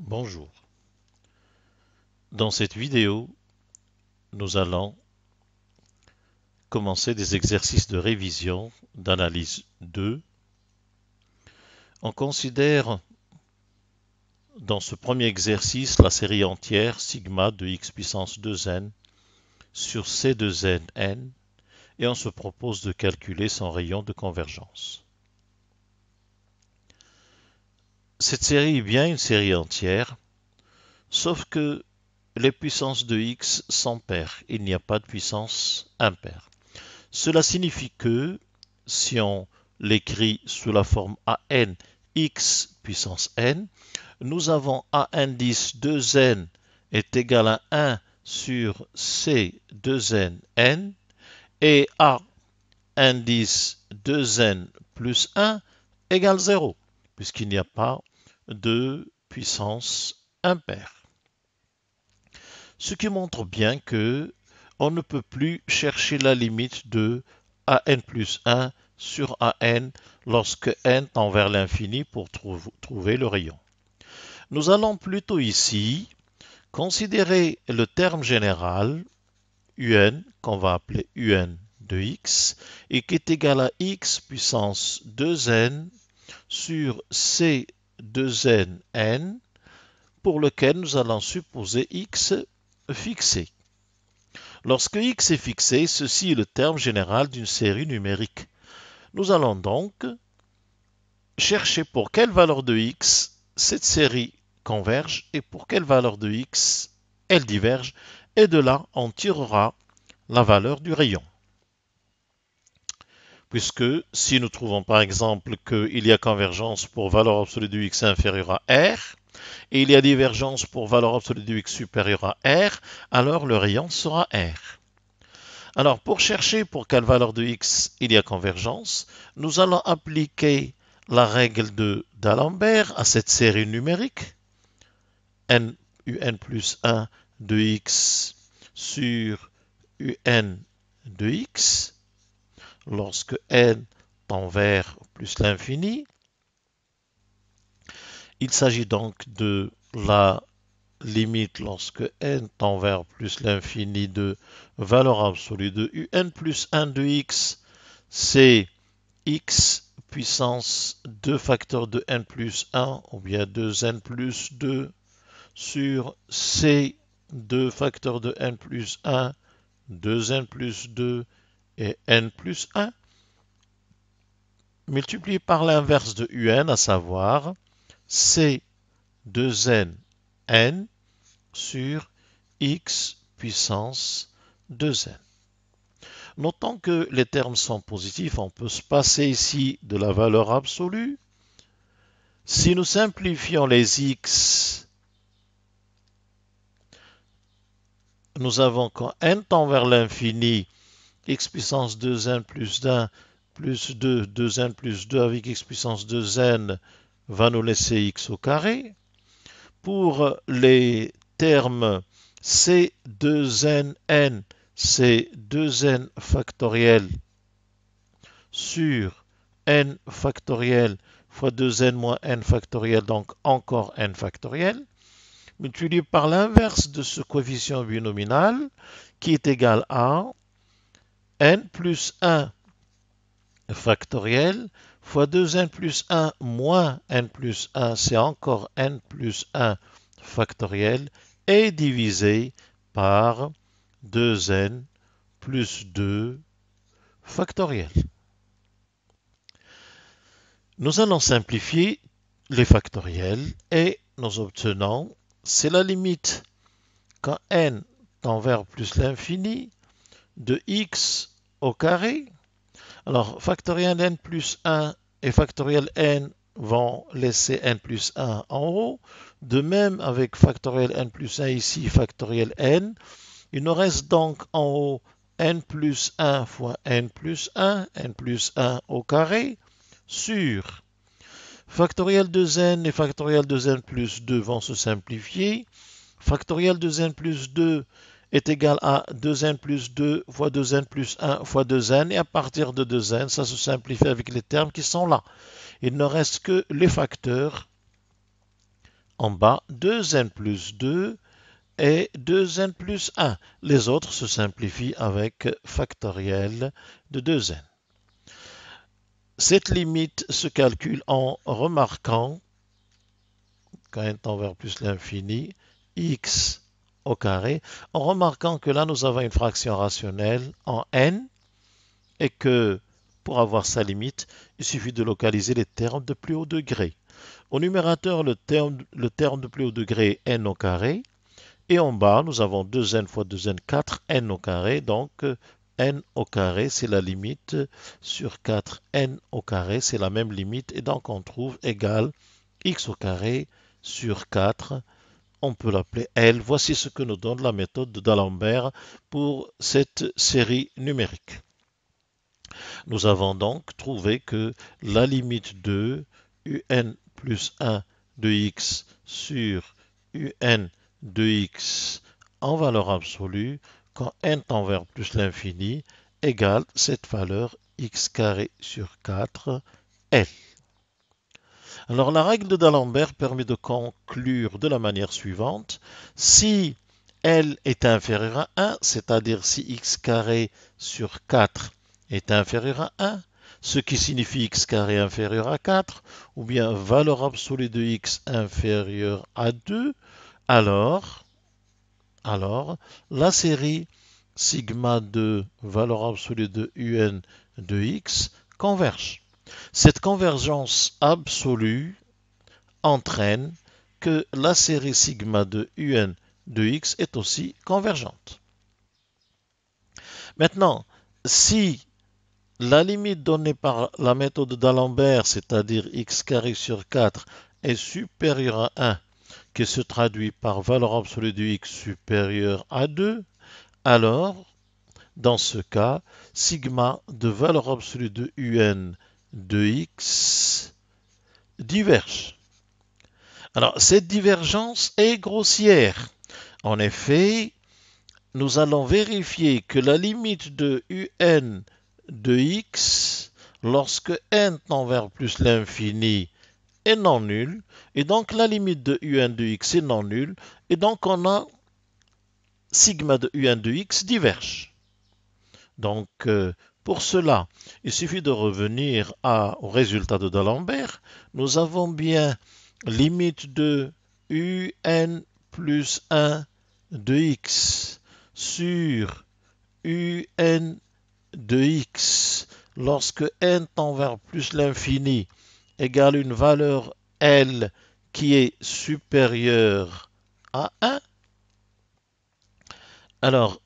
Bonjour. Dans cette vidéo, nous allons commencer des exercices de révision d'analyse 2. On considère dans ce premier exercice la série entière sigma de x puissance 2n sur c2n n et on se propose de calculer son rayon de convergence. Cette série est bien une série entière, sauf que les puissances de x sont paires. Il n'y a pas de puissance impaire. Cela signifie que si on l'écrit sous la forme an x puissance n, nous avons a indice 2n est égal à 1 sur c 2n n et a indice 2n plus 1 égale 0, puisqu'il n'y a pas de puissance impaire. Ce qui montre bien que on ne peut plus chercher la limite de an plus 1 sur an lorsque n tend vers l'infini pour trouver le rayon. Nous allons plutôt ici considérer le terme général un qu'on va appeler un de x et qui est égal à x puissance 2n sur c 2n n pour lequel nous allons supposer x fixé. Lorsque x est fixé, ceci est le terme général d'une série numérique. Nous allons donc chercher pour quelle valeur de x cette série converge et pour quelle valeur de x elle diverge, et de là on tirera la valeur du rayon. Puisque si nous trouvons par exemple qu'il y a convergence pour valeur absolue de x inférieure à r, et il y a divergence pour valeur absolue de x supérieure à r, alors le rayon sera r. Alors, pour chercher pour quelle valeur de x il y a convergence, nous allons appliquer la règle d'Alembert à cette série numérique, un plus 1 de x sur un de x, lorsque n tend vers plus l'infini. Il s'agit donc de la limite lorsque n tend vers plus l'infini de valeur absolue de un plus 1 de x, c'est x puissance 2 facteurs de n plus 1, ou bien 2n plus 2, sur c 2 facteurs de n plus 1, 2n plus 2 et n plus 1, multiplié par l'inverse de un, à savoir c 2n n sur x puissance 2n. Notons que les termes sont positifs, on peut se passer ici de la valeur absolue. Si nous simplifions les x, nous avons quand n tend vers l'infini, x puissance 2n plus 1 plus 2, 2n plus 2 avec x puissance 2n va nous laisser x au carré. Pour les termes c2n n, c'est 2n factoriel sur n factoriel fois 2n moins n factoriel, donc encore n factoriel, multiplié par l'inverse de ce coefficient binominal qui est égal à n plus 1 factoriel fois 2n plus 1 moins n plus 1, c'est encore n plus 1 factoriel, et divisé par 2n plus 2 factoriel. Nous allons simplifier les factoriels et nous obtenons, c'est la limite quand n tend vers plus l'infini de x au carré. Alors, factoriel n plus 1 et factoriel n vont laisser n plus 1 en haut. De même avec factoriel n plus 1 ici, factoriel n. Il nous reste donc en haut n plus 1 fois n plus 1 au carré, sur factoriel 2n et factoriel 2n plus 2 vont se simplifier. Factoriel 2n plus 2 est égal à 2n plus 2 fois 2n plus 1 fois 2n, et à partir de 2n, ça se simplifie avec les termes qui sont là. Il ne reste que les facteurs en bas 2n plus 2 et 2n plus 1. Les autres se simplifient avec factoriel de 2n. Cette limite se calcule en remarquant, quand n tend vers plus l'infini, x au carré, en remarquant que là nous avons une fraction rationnelle en n et que pour avoir sa limite, il suffit de localiser les termes de plus haut degré. Au numérateur, le terme de plus haut degré est n au carré. Et en bas, nous avons 2n fois 2n, 4n au carré. Donc, n au carré, c'est la limite sur 4n au carré. C'est la même limite. Et donc, on trouve égal x au carré sur 4. On peut l'appeler L. Voici ce que nous donne la méthode d'Alembert pour cette série numérique. Nous avons donc trouvé que la limite de un plus 1 de x sur un de x en valeur absolue, quand n tend vers plus l'infini, égale cette valeur x carré sur 4, L. Alors la règle d'Alembert permet de conclure de la manière suivante. Si L est inférieur à 1, c'est-à-dire si x carré sur 4 est inférieur à 1, ce qui signifie x carré inférieur à 4, ou bien valeur absolue de x inférieure à 2, alors la série sigma de valeur absolue de un de x converge. Cette convergence absolue entraîne que la série sigma de un de x est aussi convergente. Maintenant, si la limite donnée par la méthode d'Alembert, c'est-à-dire x carré sur 4, est supérieure à 1, qui se traduit par valeur absolue de x supérieure à 2, alors, dans ce cas, sigma de valeur absolue de un de x diverge. Alors, cette divergence est grossière. En effet, nous allons vérifier que la limite de un de x, lorsque n tend vers plus l'infini, est non nulle, et donc la limite de un de x est non nulle, et donc on a sigma de un de x diverge. Donc, pour cela, il suffit de revenir au résultat de d'Alembert. Nous avons bien limite de un plus 1 de x sur un de x lorsque n tend vers plus l'infini égale une valeur L qui est supérieure à 1. Alors,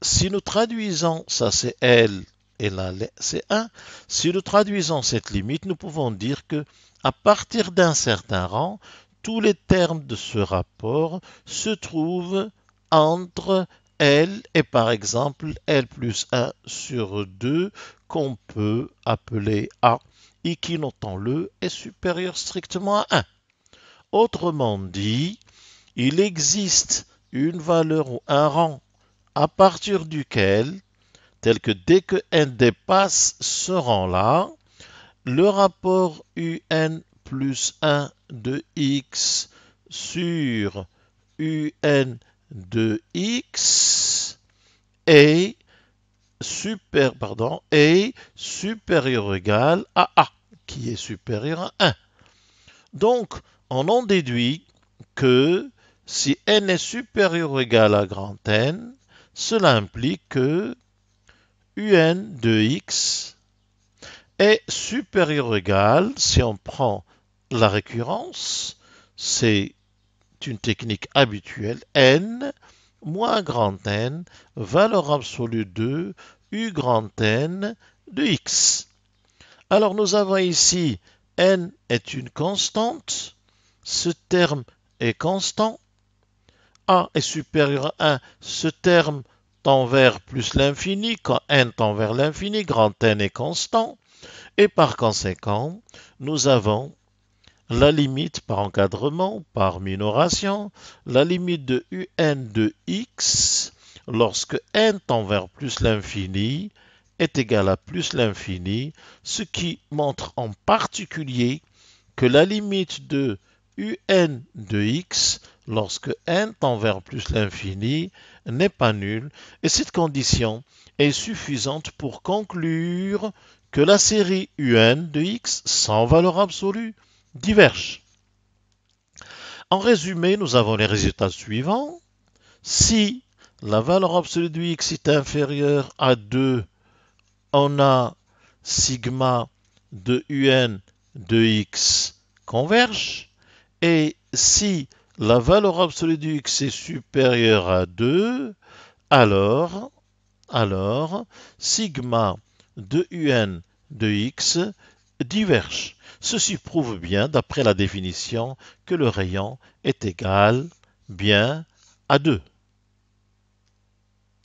si nous traduisons, ça c'est L et là c'est 1, si nous traduisons cette limite, nous pouvons dire que à partir d'un certain rang, tous les termes de ce rapport se trouvent entre L et par exemple L plus 1 sur 2 qu'on peut appeler A et qui, notons-le, est supérieur strictement à 1. Autrement dit, il existe une valeur ou un rang à partir duquel, tel que dès que n dépasse ce rang-là, le rapport un plus 1 de x sur un de x est supérieur ou égal à A, qui est supérieur à 1. Donc, on en déduit que si n est supérieur ou égal à grand N, cela implique que un de x est supérieur ou égal, si on prend la récurrence, c'est une technique habituelle, n moins grand N, valeur absolue de u grand N de x. Alors nous avons ici n est une constante, ce terme est constant, a est supérieur à 1, ce terme tend vers plus l'infini, quand n tend vers l'infini, grand N est constant, et par conséquent, nous avons la limite par encadrement, par minoration, la limite de un de x, lorsque n tend vers plus l'infini, est égal à plus l'infini, ce qui montre en particulier que la limite de un de x lorsque n tend vers plus l'infini n'est pas nul, et cette condition est suffisante pour conclure que la série un de x sans valeur absolue diverge. En résumé, nous avons les résultats suivants. Si la valeur absolue de x est inférieure à 2, on a sigma de un de x converge. Et si la valeur absolue de x est supérieure à 2, alors sigma de un de x diverge. Ceci prouve bien, d'après la définition, que le rayon est égal bien à 2.